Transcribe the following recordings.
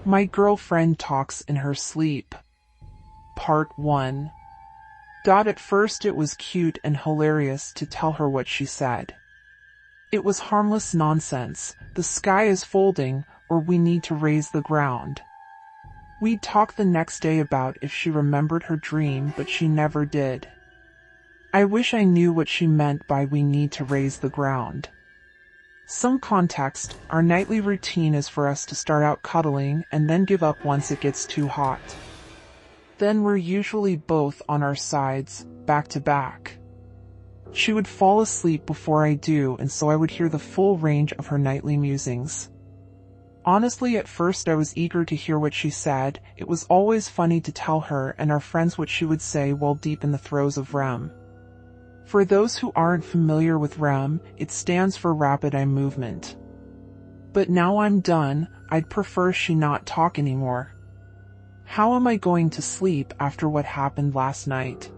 My girlfriend talks in her sleep. Part 1. At first it was cute and hilarious to tell her what she said. It was harmless nonsense. The sky is folding, or we need to raise the ground. We'd talk the next day about if she remembered her dream, but she never did. I wish I knew what she meant by we need to raise the ground. Some context, our nightly routine is for us to start out cuddling and then give up once it gets too hot. Then we're usually both on our sides, back to back. She would fall asleep before I do, and so I would hear the full range of her nightly musings. Honestly, at first I was eager to hear what she said. It was always funny to tell her and our friends what she would say while deep in the throes of REM. For those who aren't familiar with REM, it stands for rapid eye movement. But now I'm done, I'd prefer she not talk anymore. How am I going to sleep after what happened last night?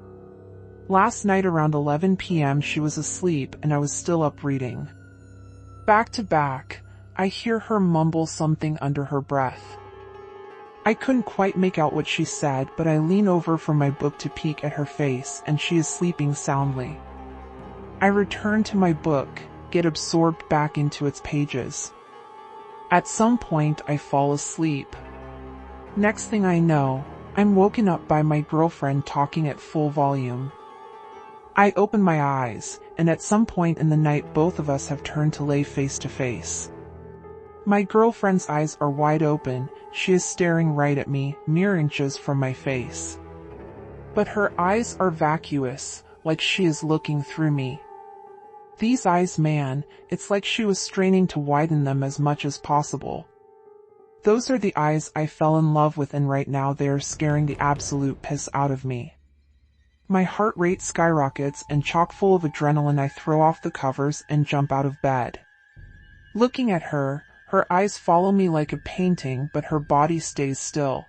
Last night around 11 p.m. she was asleep and I was still up reading. Back to back, I hear her mumble something under her breath. I couldn't quite make out what she said, but I lean over from my book to peek at her face, and she is sleeping soundly. I return to my book, get absorbed back into its pages. At some point I fall asleep. Next thing I know, I'm woken up by my girlfriend talking at full volume. I open my eyes, and at some point in the night both of us have turned to lay face to face. My girlfriend's eyes are wide open. She is staring right at me, mere inches from my face. But her eyes are vacuous, like she is looking through me. These eyes, man, it's like she was straining to widen them as much as possible. Those are the eyes I fell in love with, and right now they are scaring the absolute piss out of me. My heart rate skyrockets, and chock full of adrenaline I throw off the covers and jump out of bed. Looking at her eyes follow me like a painting, but her body stays still.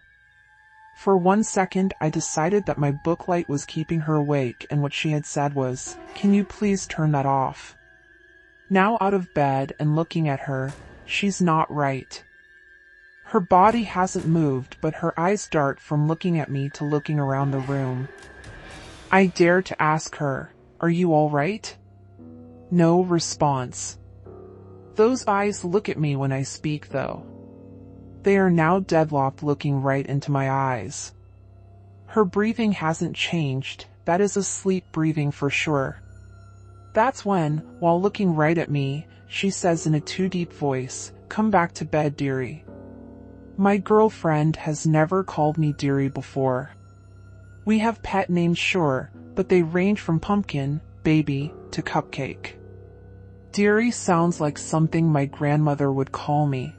For 1 second I decided that my book light was keeping her awake, and what she had said was, "Can you please turn that off?" Now out of bed and looking at her, she's not right. Her body hasn't moved, but her eyes dart from looking at me to looking around the room. I dare to ask her, "Are you all right?" No response. Those eyes look at me when I speak, though. They are now deadlocked, looking right into my eyes. Her breathing hasn't changed. That is a sleep breathing for sure. That's when, while looking right at me, she says in a too deep voice, "Come back to bed, dearie." My girlfriend has never called me dearie before. We have pet names, sure, but they range from pumpkin, baby, to cupcake. Dearie sounds like something my grandmother would call me.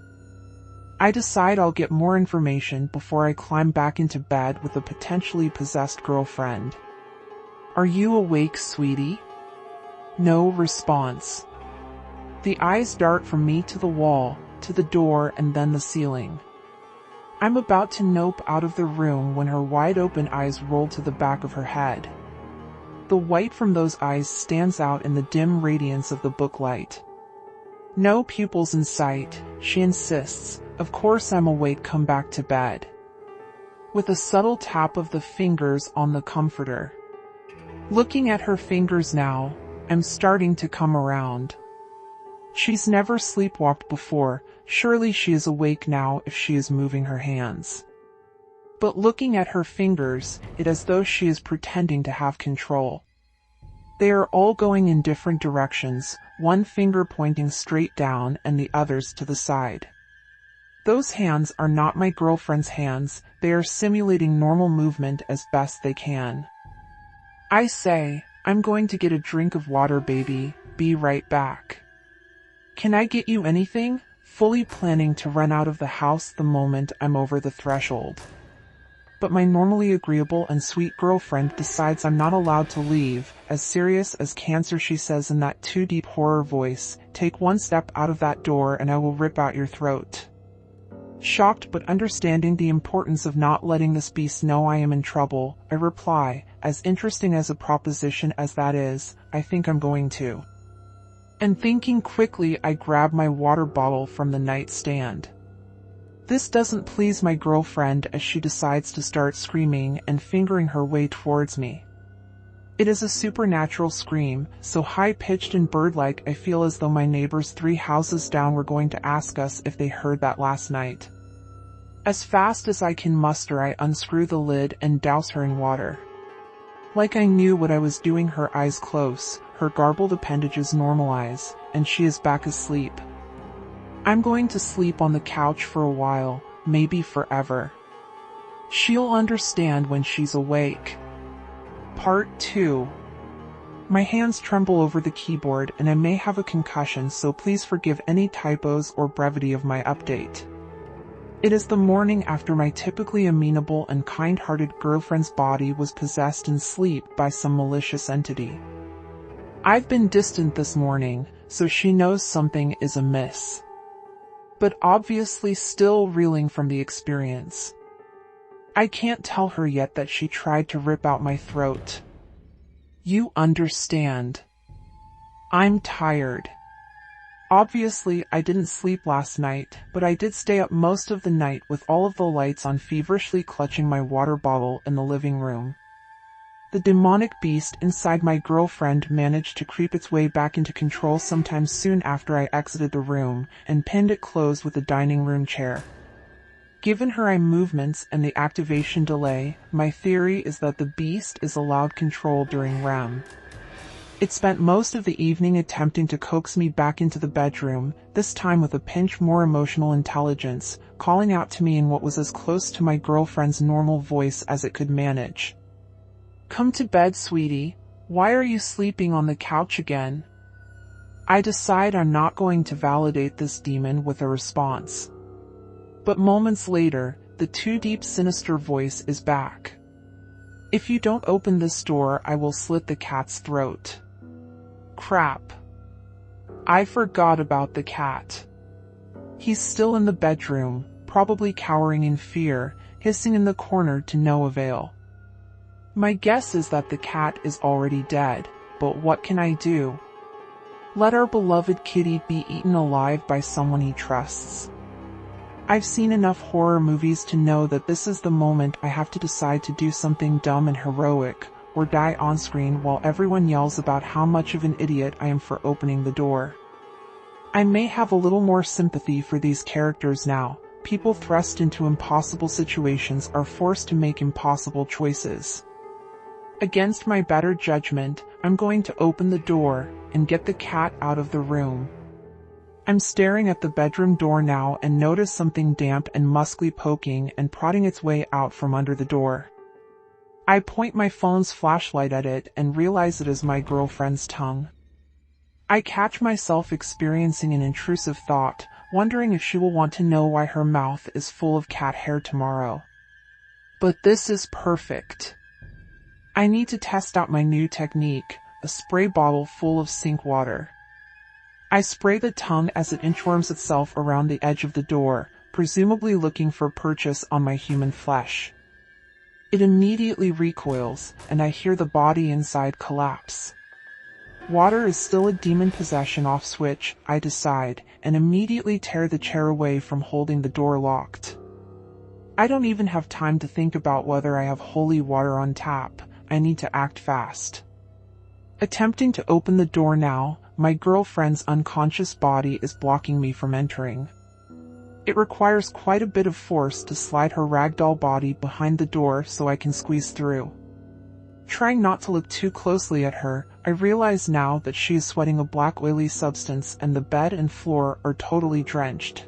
I decide I'll get more information before I climb back into bed with a potentially possessed girlfriend. "Are you awake, sweetie?" No response. The eyes dart from me to the wall, to the door, and then the ceiling. I'm about to nope out of the room when her wide-open eyes roll to the back of her head. The white from those eyes stands out in the dim radiance of the book light. No pupils in sight, she insists, "Of course I'm awake, come back to bed." With a subtle tap of the fingers on the comforter. Looking at her fingers now, I'm starting to come around. She's never sleepwalked before, surely she is awake now if she is moving her hands. But looking at her fingers, it's as though she is pretending to have control. They are all going in different directions, one finger pointing straight down and the others to the side. Those hands are not my girlfriend's hands, they are simulating normal movement as best they can. I say, "I'm going to get a drink of water, baby, be right back." "Can I get you anything?" Fully planning to run out of the house the moment I'm over the threshold. But my normally agreeable and sweet girlfriend decides I'm not allowed to leave. As serious as cancer, she says in that too deep horror voice, "Take one step out of that door and I will rip out your throat." Shocked but understanding the importance of not letting this beast know I am in trouble, I reply, "As interesting as a proposition as that is, I think I'm going to." And thinking quickly, I grab my water bottle from the nightstand. This doesn't please my girlfriend as she decides to start screaming and fingering her way towards me. It is a supernatural scream, so high-pitched and bird-like I feel as though my neighbors 3 houses down were going to ask us if they heard that last night. As fast as I can muster, I unscrew the lid and douse her in water. Like I knew what I was doing, her eyes close, her garbled appendages normalize, and she is back asleep. I'm going to sleep on the couch for a while, maybe forever. She'll understand when she's awake. Part 2. My hands tremble over the keyboard and I may have a concussion, so please forgive any typos or brevity of my update. It is the morning after my typically amenable and kind-hearted girlfriend's body was possessed in sleep by some malicious entity. I've been distant this morning, so she knows something is amiss, but obviously still reeling from the experience. I can't tell her yet that she tried to rip out my throat. You understand. I'm tired. Obviously, I didn't sleep last night, but I did stay up most of the night with all of the lights on, feverishly clutching my water bottle in the living room. The demonic beast inside my girlfriend managed to creep its way back into control sometime soon after I exited the room and pinned it closed with a dining room chair. Given her eye movements and the activation delay, my theory is that the beast is allowed control during REM. It spent most of the evening attempting to coax me back into the bedroom, this time with a pinch more emotional intelligence, calling out to me in what was as close to my girlfriend's normal voice as it could manage. Come to bed, sweetie. Why are you sleeping on the couch again? I decide I'm not going to validate this demon with a response. But moments later, the too deep sinister voice is back. If you don't open this door, I will slit the cat's throat. Crap. I forgot about the cat. He's still in the bedroom, probably cowering in fear, hissing in the corner to no avail. My guess is that the cat is already dead, but what can I do? Let our beloved kitty be eaten alive by someone he trusts. I've seen enough horror movies to know that this is the moment I have to decide to do something dumb and heroic, or die on screen while everyone yells about how much of an idiot I am for opening the door. I may have a little more sympathy for these characters now. People thrust into impossible situations are forced to make impossible choices. Against my better judgment, I'm going to open the door and get the cat out of the room. I'm staring at the bedroom door now and notice something damp and muscly poking and prodding its way out from under the door. I point my phone's flashlight at it and realize it is my girlfriend's tongue. I catch myself experiencing an intrusive thought, wondering if she will want to know why her mouth is full of cat hair tomorrow. But this is perfect. I need to test out my new technique, a spray bottle full of sink water. I spray the tongue as it inchworms itself around the edge of the door, presumably looking for purchase on my human flesh. It immediately recoils, and I hear the body inside collapse. Water is still a demon possession off switch, I decide, and immediately tear the chair away from holding the door locked. I don't even have time to think about whether I have holy water on tap. I need to act fast. Attempting to open the door now, my girlfriend's unconscious body is blocking me from entering. It requires quite a bit of force to slide her ragdoll body behind the door so I can squeeze through. Trying not to look too closely at her, I realize now that she is sweating a black oily substance and the bed and floor are totally drenched.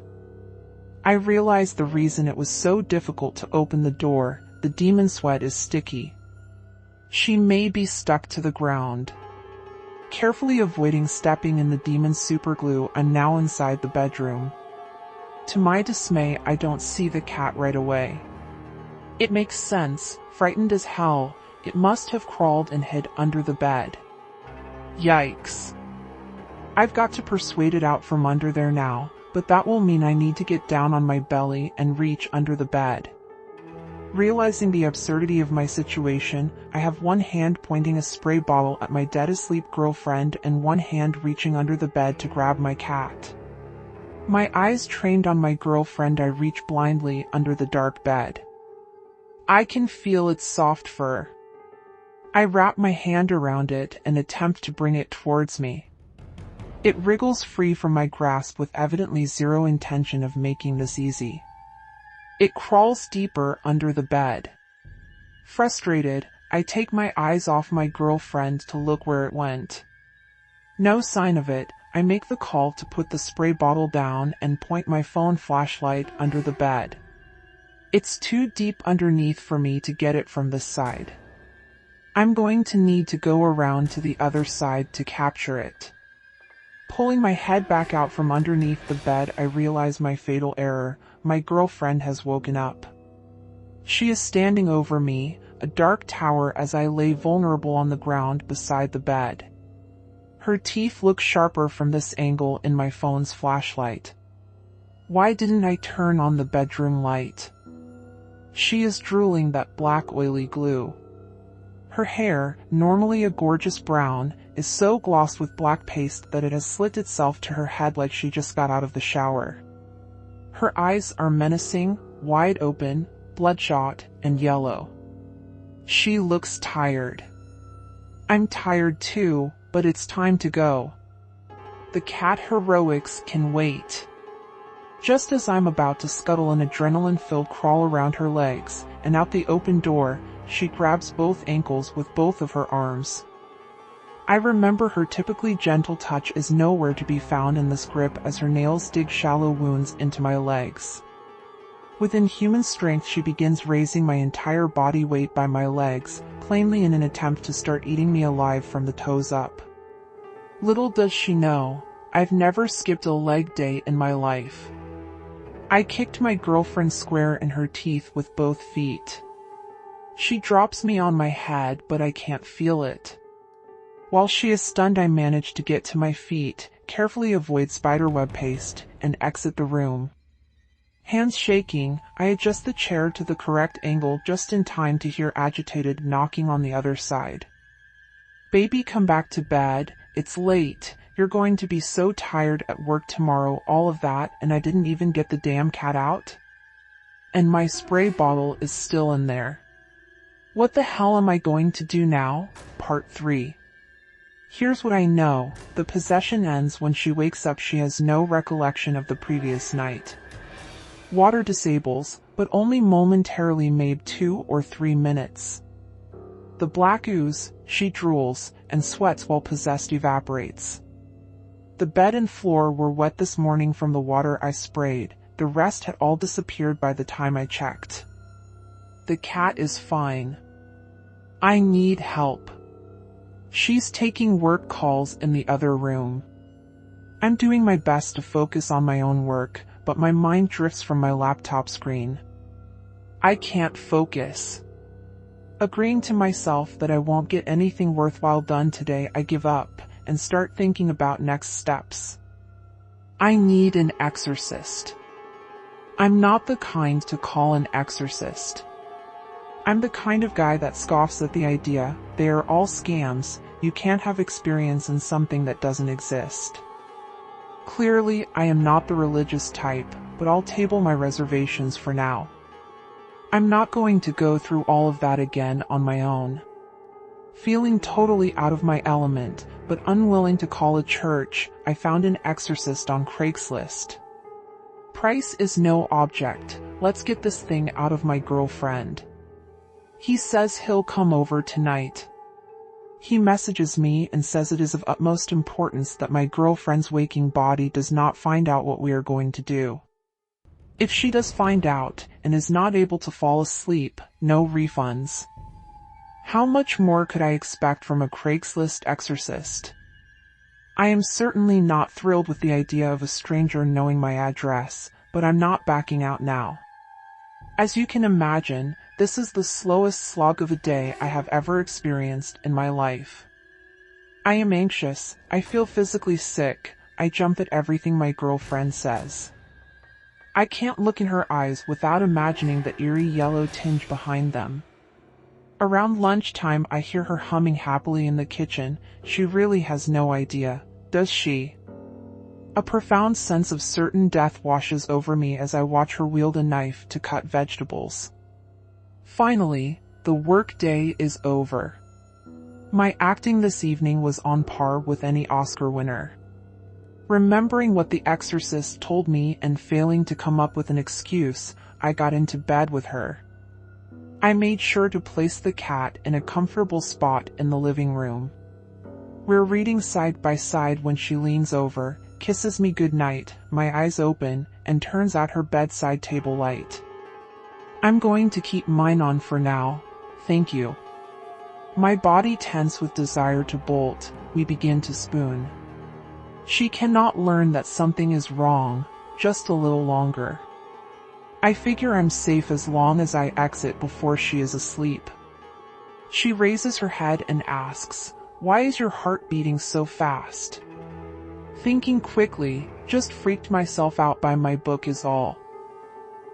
I realize the reason it was so difficult to open the door. The demon sweat is sticky. She may be stuck to the ground. Carefully avoiding stepping in the demon's superglue, I'm now inside the bedroom. To my dismay, I don't see the cat right away. It makes sense, frightened as hell, it must have crawled and hid under the bed. Yikes. I've got to persuade it out from under there now, but that will mean I need to get down on my belly and reach under the bed. Realizing the absurdity of my situation, I have one hand pointing a spray bottle at my dead-asleep girlfriend and one hand reaching under the bed to grab my cat. My eyes trained on my girlfriend, I reach blindly under the dark bed. I can feel its soft fur. I wrap my hand around it and attempt to bring it towards me. It wriggles free from my grasp with evidently zero intention of making this easy. It crawls deeper under the bed. Frustrated, I take my eyes off my girlfriend to look where it went. No sign of it. I make the call to put the spray bottle down and point my phone flashlight under the bed. It's too deep underneath for me to get it from this side. I'm going to need to go around to the other side to capture it. Pulling my head back out from underneath the bed, I realize my fatal error. My girlfriend has woken up. She is standing over me, a dark tower, as I lay vulnerable on the ground beside the bed. Her teeth look sharper from this angle in my phone's flashlight. Why didn't I turn on the bedroom light? She is drooling that black oily glue. Her hair, normally a gorgeous brown, is so glossed with black paste that it has slit itself to her head like she just got out of the shower. Her eyes are menacing, wide open, bloodshot, and yellow. She looks tired. I'm tired too, but it's time to go. The cat heroics can wait. Just as I'm about to scuttle an adrenaline-filled crawl around her legs and out the open door, she grabs both ankles with both of her arms. I remember her typically gentle touch is nowhere to be found in this grip as her nails dig shallow wounds into my legs. With inhuman strength, she begins raising my entire body weight by my legs, plainly in an attempt to start eating me alive from the toes up. Little does she know, I've never skipped a leg day in my life. I kicked my girlfriend square in her teeth with both feet. She drops me on my head, but I can't feel it. While she is stunned, I manage to get to my feet, carefully avoid spiderweb paste, and exit the room. Hands shaking, I adjust the chair to the correct angle just in time to hear agitated knocking on the other side. Baby, come back to bed, it's late, you're going to be so tired at work tomorrow, all of that, and I didn't even get the damn cat out? And my spray bottle is still in there. What the hell am I going to do now? Part 3. Here's what I know, the possession ends when she wakes up. She has no recollection of the previous night. Water disables, but only momentarily, maybe 2 or 3 minutes. The black ooze, she drools, and sweats while possessed evaporates. The bed and floor were wet this morning from the water I sprayed, the rest had all disappeared by the time I checked. The cat is fine. I need help. She's taking work calls in the other room. I'm doing my best to focus on my own work, but my mind drifts from my laptop screen. I can't focus. Agreeing to myself that I won't get anything worthwhile done today, I give up and start thinking about next steps. I need an exorcist. I'm not the kind to call an exorcist. I'm the kind of guy that scoffs at the idea, they are all scams, you can't have experience in something that doesn't exist. Clearly, I am not the religious type, but I'll table my reservations for now. I'm not going to go through all of that again on my own. Feeling totally out of my element, but unwilling to call a church, I found an exorcist on Craigslist. Price is no object, let's get this thing out of my girlfriend. He says he'll come over tonight. He messages me and says it is of utmost importance that my girlfriend's waking body does not find out what we are going to do. If she does find out and is not able to fall asleep, no refunds. How much more could I expect from a Craigslist exorcist? I am certainly not thrilled with the idea of a stranger knowing my address, but I'm not backing out now. As you can imagine, this is the slowest slog of a day I have ever experienced in my life. I am anxious, I feel physically sick, I jump at everything my girlfriend says. I can't look in her eyes without imagining the eerie yellow tinge behind them. Around lunchtime, I hear her humming happily in the kitchen. She really has no idea, does she? A profound sense of certain death washes over me as I watch her wield a knife to cut vegetables. Finally, the workday is over. My acting this evening was on par with any Oscar winner. Remembering what The Exorcist told me and failing to come up with an excuse, I got into bed with her. I made sure to place the cat in a comfortable spot in the living room. We're reading side by side when she leans over, kisses me goodnight, my eyes open, and turns out her bedside table light. I'm going to keep mine on for now, thank you. My body tense with desire to bolt, we begin to spoon. She cannot learn that something is wrong, just a little longer. I figure I'm safe as long as I exit before she is asleep. She raises her head and asks, "Why is your heart beating so fast?" Thinking quickly, just freaked myself out by my book is all.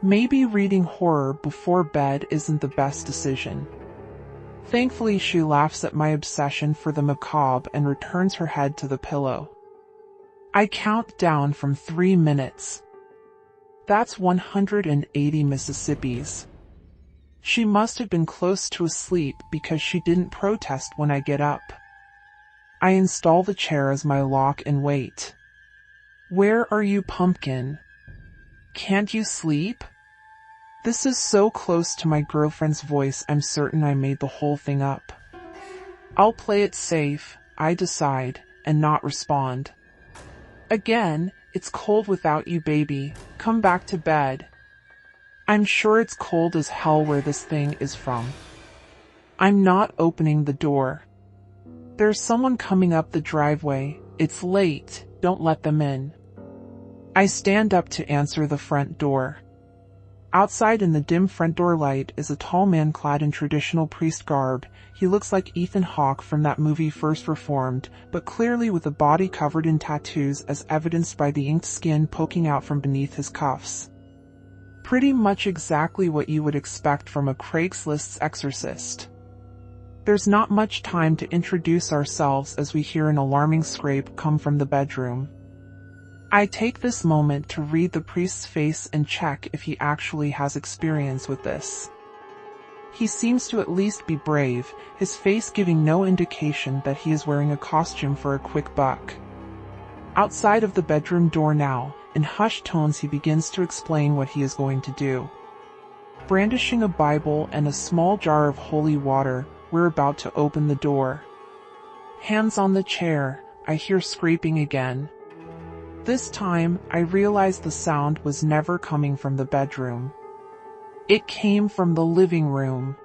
Maybe reading horror before bed isn't the best decision. Thankfully, she laughs at my obsession for the macabre and returns her head to the pillow. I count down from 3 minutes. That's 180 Mississippis. She must have been close to asleep because she didn't protest when I get up. I install the chair as my lock and wait. "Where are you, pumpkin? Can't you sleep?" This is so close to my girlfriend's voice I'm certain I made the whole thing up. I'll play it safe, I decide, and not respond. "Again, it's cold without you, baby. Come back to bed." I'm sure it's cold as hell where this thing is from. I'm not opening the door. There's someone coming up the driveway. It's late, don't let them in. I stand up to answer the front door. Outside in the dim front door light is a tall man clad in traditional priest garb. He looks like Ethan Hawke from that movie First Reformed, but clearly with a body covered in tattoos as evidenced by the inked skin poking out from beneath his cuffs. Pretty much exactly what you would expect from a Craigslist's exorcist. There's not much time to introduce ourselves as we hear an alarming scrape come from the bedroom. I take this moment to read the priest's face and check if he actually has experience with this. He seems to at least be brave, his face giving no indication that he is wearing a costume for a quick buck. Outside of the bedroom door now, in hushed tones he begins to explain what he is going to do. Brandishing a Bible and a small jar of holy water, we're about to open the door. Hands on the chair, I hear scraping again. This time, I realize the sound was never coming from the bedroom. It came from the living room.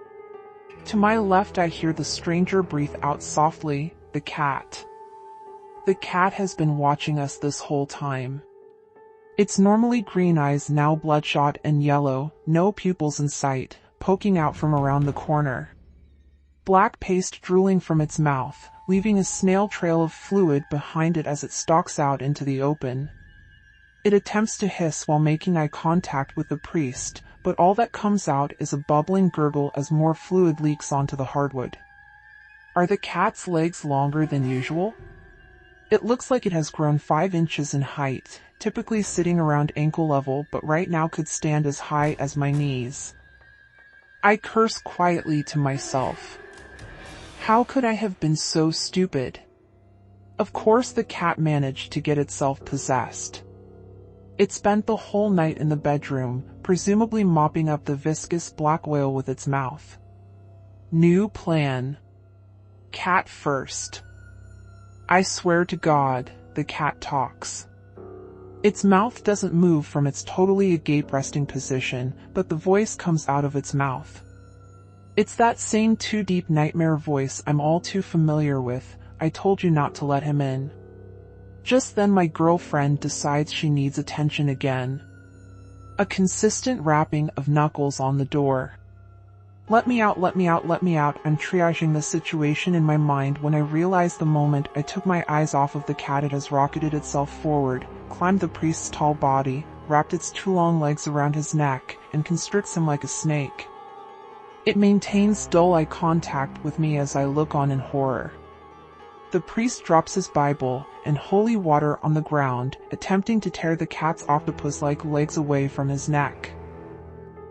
To my left I hear the stranger breathe out softly, "The cat." The cat has been watching us this whole time. Its normally green eyes now bloodshot and yellow, no pupils in sight, poking out from around the corner. Black paste drooling from its mouth, leaving a snail trail of fluid behind it as it stalks out into the open. It attempts to hiss while making eye contact with the priest, but all that comes out is a bubbling gurgle as more fluid leaks onto the hardwood. Are the cat's legs longer than usual? It looks like it has grown 5 inches in height, typically sitting around ankle level, but right now could stand as high as my knees. I curse quietly to myself. How could I have been so stupid? Of course the cat managed to get itself possessed. It spent the whole night in the bedroom, presumably mopping up the viscous black oil with its mouth. New plan. Cat first. I swear to God, the cat talks. Its mouth doesn't move from its totally agape resting position, but the voice comes out of its mouth. It's that same too deep nightmare voice I'm all too familiar with. "I told you not to let him in." Just then my girlfriend decides she needs attention again. A consistent rapping of knuckles on the door. "Let me out, let me out, let me out." I'm triaging the situation in my mind when I realize the moment I took my eyes off of the cat it has rocketed itself forward, climbed the priest's tall body, wrapped its 2 long legs around his neck, and constricts him like a snake. It maintains dull eye contact with me as I look on in horror. The priest drops his Bible and holy water on the ground, attempting to tear the cat's octopus-like legs away from his neck.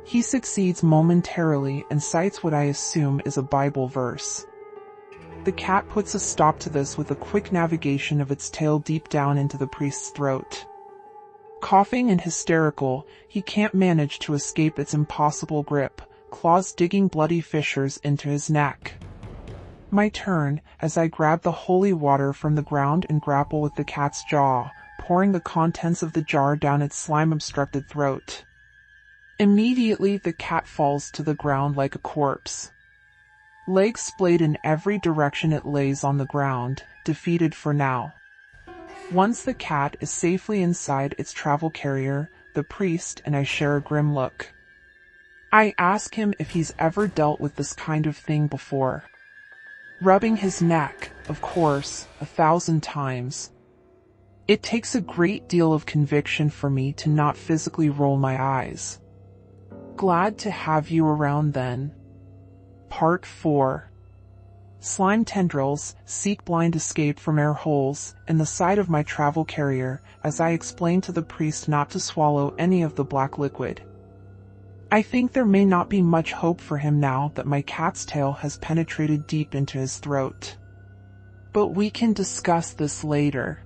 He succeeds momentarily and cites what I assume is a Bible verse. The cat puts a stop to this with a quick navigation of its tail deep down into the priest's throat. Coughing and hysterical, he can't manage to escape its impossible grip, claws digging bloody fissures into his neck. My turn, as I grab the holy water from the ground and grapple with the cat's jaw, pouring the contents of the jar down its slime-obstructed throat. Immediately, the cat falls to the ground like a corpse. Legs splayed in every direction, it lays on the ground, defeated for now. Once the cat is safely inside its travel carrier, the priest and I share a grim look. I ask him if he's ever dealt with this kind of thing before. Rubbing his neck, of course, 1,000 times. It takes a great deal of conviction for me to not physically roll my eyes. Glad to have you around then. Part 4. Slime tendrils seek blind escape from air holes in the side of my travel carrier as I explain to the priest not to swallow any of the black liquid. I think there may not be much hope for him now that my cat's tail has penetrated deep into his throat. But we can discuss this later.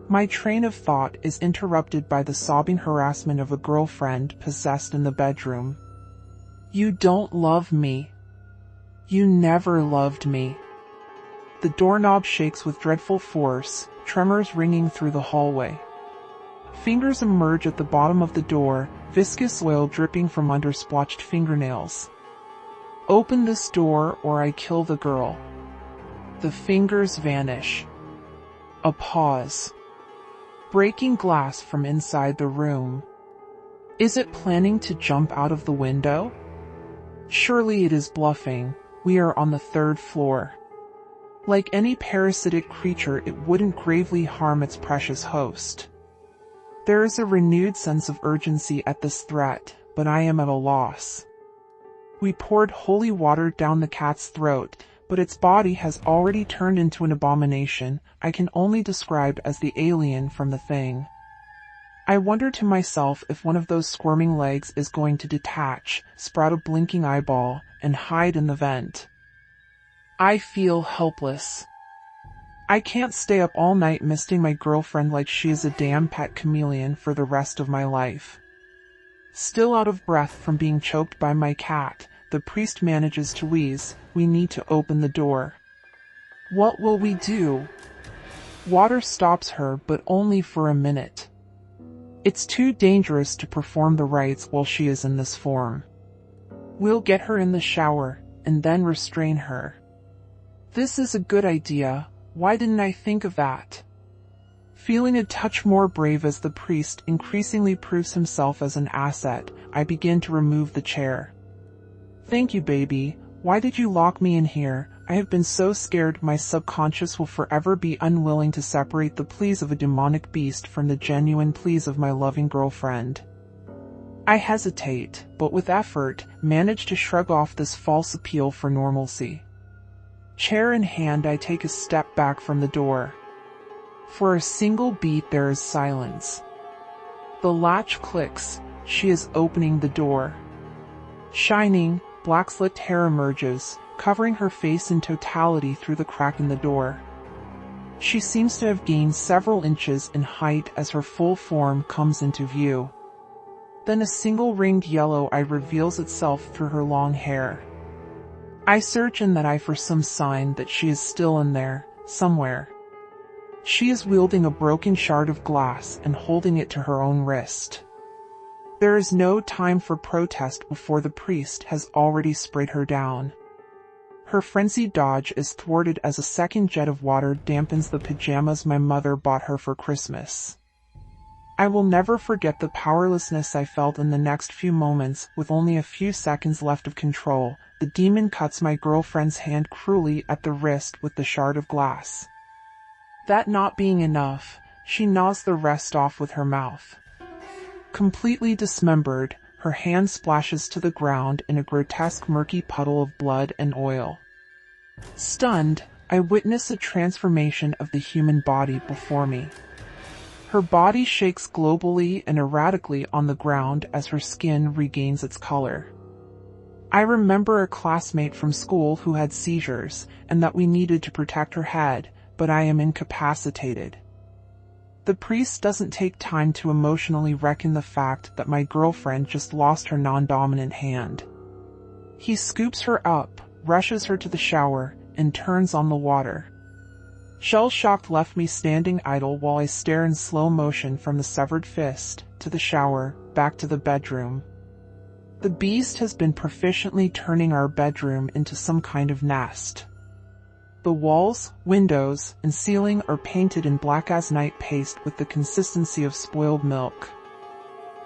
My train of thought is interrupted by the sobbing harassment of a girlfriend possessed in the bedroom. You don't love me. You never loved me. The doorknob shakes with dreadful force, tremors ringing through the hallway. Fingers emerge at the bottom of the door, viscous oil dripping from under splotched fingernails. Open this door or I kill the girl. The fingers vanish. A pause. Breaking glass from inside the room. Is it planning to jump out of the window? Surely it is bluffing. We are on the 3rd floor. Like any parasitic creature, it wouldn't gravely harm its precious host. There is a renewed sense of urgency at this threat, but I am at a loss. We poured holy water down the cat's throat, but its body has already turned into an abomination I can only describe as the alien from The Thing. I wonder to myself if one of those squirming legs is going to detach, sprout a blinking eyeball, and hide in the vent. I feel helpless. I can't stay up all night misting my girlfriend like she is a damn pet chameleon for the rest of my life. Still out of breath from being choked by my cat, the priest manages to wheeze, we need to open the door. What will we do? Water stops her, but only for a minute. It's too dangerous to perform the rites while she is in this form. We'll get her in the shower, and then restrain her. This is a good idea. Why didn't I think of that? Feeling a touch more brave as the priest increasingly proves himself as an asset, I begin to remove the chair. Thank you, baby. Why did you lock me in here? I have been so scared my subconscious will forever be unwilling to separate the pleas of a demonic beast from the genuine pleas of my loving girlfriend. I hesitate, but with effort, manage to shrug off this false appeal for normalcy. Chair in hand, I take a step back from the door. For a single beat there is silence. The latch clicks. She is opening the door. Shining, black-slicked hair emerges, covering her face in totality through the crack in the door. She seems to have gained several inches in height as her full form comes into view. Then a single ringed yellow eye reveals itself through her long hair. I search in that eye for some sign that she is still in there, somewhere. She is wielding a broken shard of glass and holding it to her own wrist. There is no time for protest before the priest has already sprayed her down. Her frenzied dodge is thwarted as a second jet of water dampens the pajamas my mother bought her for Christmas. I will never forget the powerlessness I felt in the next few moments. With only a few seconds left of control, the demon cuts my girlfriend's hand cruelly at the wrist with the shard of glass. That not being enough, she gnaws the rest off with her mouth. Completely dismembered, her hand splashes to the ground in a grotesque murky puddle of blood and oil. Stunned, I witness a transformation of the human body before me. Her body shakes globally and erratically on the ground as her skin regains its color. I remember a classmate from school who had seizures and that we needed to protect her head, but I am incapacitated. The priest doesn't take time to emotionally reckon the fact that my girlfriend just lost her non-dominant hand. He scoops her up, rushes her to the shower, and turns on the water. Shell-shocked left me standing idle while I stare in slow motion from the severed fist, to the shower, back to the bedroom. The beast has been proficiently turning our bedroom into some kind of nest. The walls, windows, and ceiling are painted in black as night paste with the consistency of spoiled milk.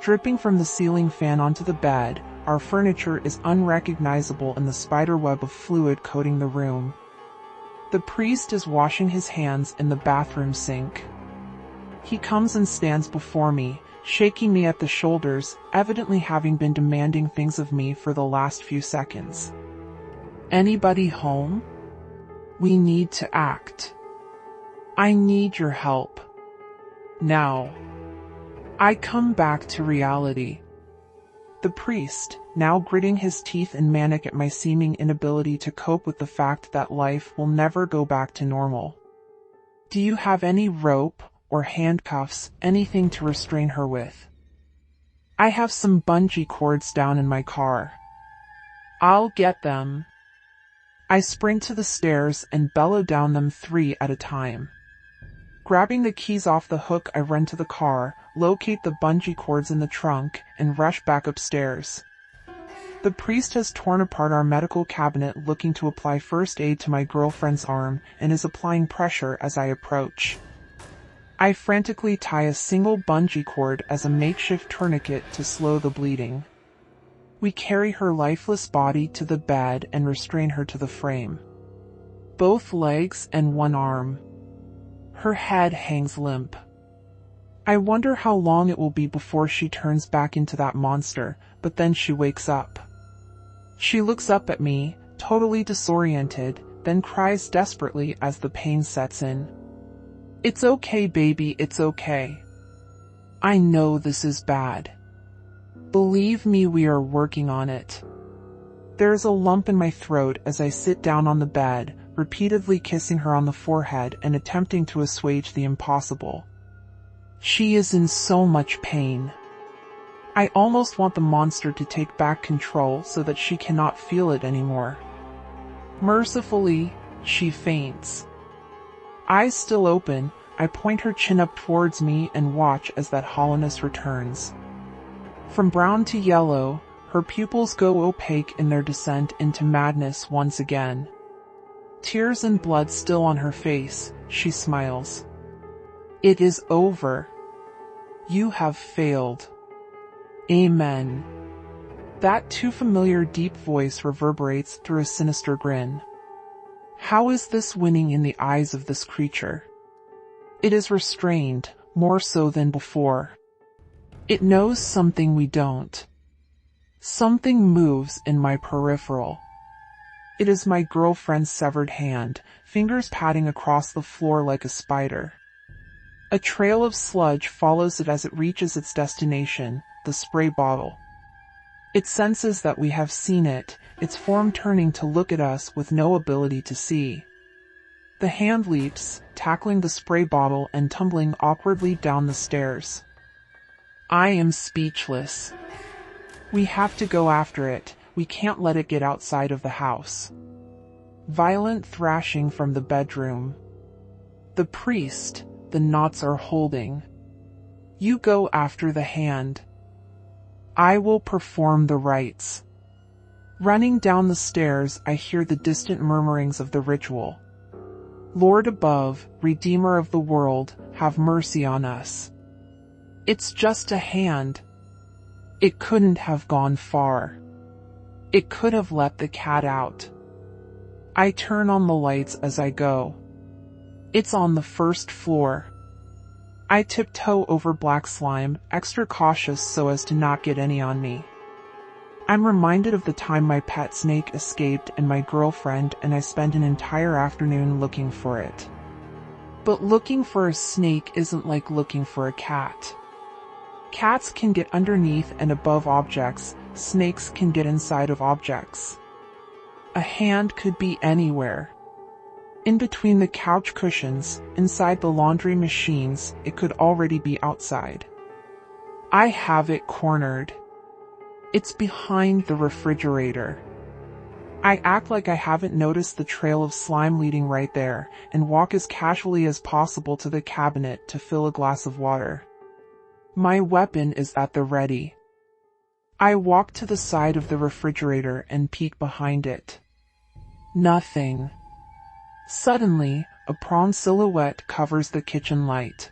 Dripping from the ceiling fan onto the bed, our furniture is unrecognizable in the spiderweb of fluid coating the room. The priest is washing his hands in the bathroom sink. He comes and stands before me, shaking me at the shoulders, evidently having been demanding things of me for the last few seconds. Anybody home? We need to act. I need your help. Now. I come back to reality. The priest, now gritting his teeth and manic at my seeming inability to cope with the fact that life will never go back to normal. Do you have any rope or handcuffs, anything to restrain her with? I have some bungee cords down in my car. I'll get them. I sprint to the stairs and bellow down them 3 at a time. Grabbing the keys off the hook, I run to the car, locate the bungee cords in the trunk, and rush back upstairs. The priest has torn apart our medical cabinet looking to apply first aid to my girlfriend's arm and is applying pressure as I approach. I frantically tie a single bungee cord as a makeshift tourniquet to slow the bleeding. We carry her lifeless body to the bed and restrain her to the frame. Both legs and one arm. Her head hangs limp. I wonder how long it will be before she turns back into that monster, but then she wakes up. She looks up at me, totally disoriented, then cries desperately as the pain sets in. It's okay, baby, it's okay. I know this is bad. Believe me, we are working on it. There is a lump in my throat as I sit down on the bed, repeatedly kissing her on the forehead and attempting to assuage the impossible. She is in so much pain. I almost want the monster to take back control so that she cannot feel it anymore. Mercifully, she faints. Eyes still open, I point her chin up towards me and watch as that hollowness returns. From brown to yellow, her pupils go opaque in their descent into madness once again. Tears and blood still on her face, she smiles. It is over. You have failed. Amen. That too familiar deep voice reverberates through a sinister grin. How is this winning in the eyes of this creature? It is restrained, more so than before. It knows something we don't. Something moves in my peripheral. It is my girlfriend's severed hand, fingers padding across the floor like a spider. A trail of sludge follows it as it reaches its destination, the spray bottle. It senses that we have seen it, its form turning to look at us with no ability to see. The hand leaps, tackling the spray bottle and tumbling awkwardly down the stairs. I am speechless. We have to go after it. We can't let it get outside of the house. Violent thrashing from the bedroom. The priest, the knots are holding. You go after the hand. I will perform the rites. Running down the stairs, I hear the distant murmurings of the ritual. Lord above, Redeemer of the world, have mercy on us. It's just a hand. It couldn't have gone far. It could have let the cat out. I turn on the lights as I go. It's on the first floor. I tiptoe over black slime, extra cautious so as to not get any on me. I'm reminded of the time my pet snake escaped and my girlfriend and I spent an entire afternoon looking for it. But looking for a snake isn't like looking for a cat. Cats can get underneath and above objects, snakes can get inside of objects. A hand could be anywhere. In between the couch cushions, inside the laundry machines, it could already be outside. I have it cornered. It's behind the refrigerator. I act like I haven't noticed the trail of slime leading right there, and walk as casually as possible to the cabinet to fill a glass of water. My weapon is at the ready. I walk to the side of the refrigerator and peek behind it. Nothing. Suddenly, a prawn silhouette covers the kitchen light.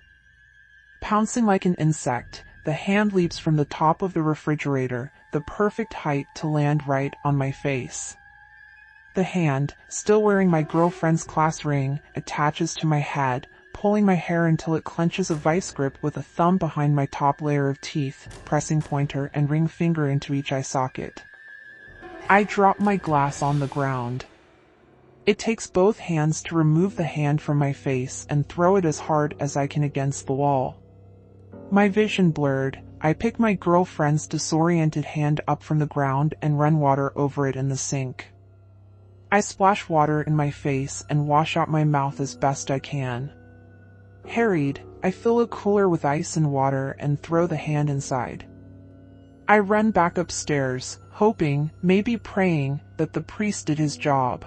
Pouncing like an insect, the hand leaps from the top of the refrigerator, the perfect height to land right on my face. The hand, still wearing my girlfriend's class ring, attaches to my head, pulling my hair until it clenches a vice grip with a thumb behind my top layer of teeth, pressing pointer and ring finger into each eye socket. I drop my glass on the ground. It takes both hands to remove the hand from my face and throw it as hard as I can against the wall. My vision blurred, I pick my girlfriend's disoriented hand up from the ground and run water over it in the sink. I splash water in my face and wash out my mouth as best I can. Harried, I fill a cooler with ice and water and throw the hand inside. I run back upstairs, hoping, maybe praying, that the priest did his job.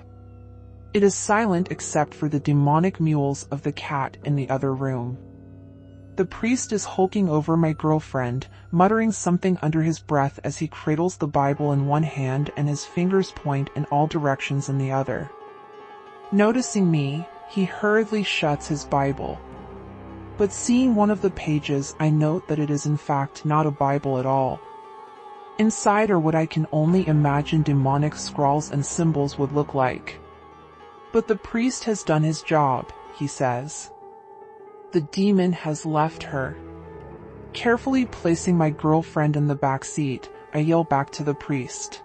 It is silent except for the demonic mewls of the cat in the other room. The priest is hulking over my girlfriend, muttering something under his breath as he cradles the Bible in one hand and his fingers point in all directions in the other. Noticing me, he hurriedly shuts his Bible. But seeing one of the pages, I note that it is in fact not a Bible at all. Inside are what I can only imagine demonic scrawls and symbols would look like. But the priest has done his job, he says. The demon has left her. Carefully placing my girlfriend in the back seat, I yell back to the priest.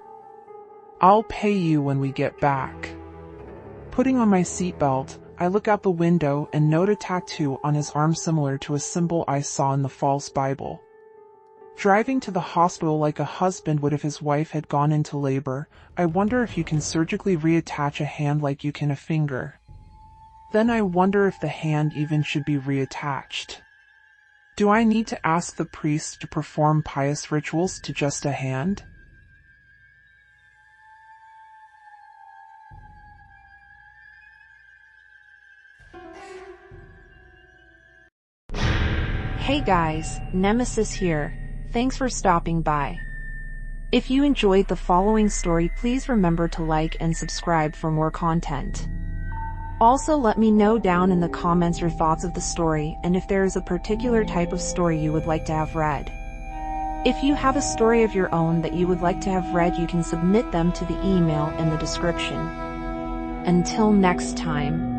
I'll pay you when we get back. Putting on my seatbelt, I look out the window and note a tattoo on his arm similar to a symbol I saw in the false Bible. Driving to the hospital like a husband would if his wife had gone into labor, I wonder if you can surgically reattach a hand like you can a finger. Then I wonder if the hand even should be reattached. Do I need to ask the priest to perform pious rituals to just a hand? Hey guys, Nemesis here. Thanks for stopping by. If you enjoyed the following story, please remember to like and subscribe for more content. Also, let me know down in the comments your thoughts of the story and if there is a particular type of story you would like to have read. If you have a story of your own that you would like to have read, you can submit them to the email in the description. Until next time.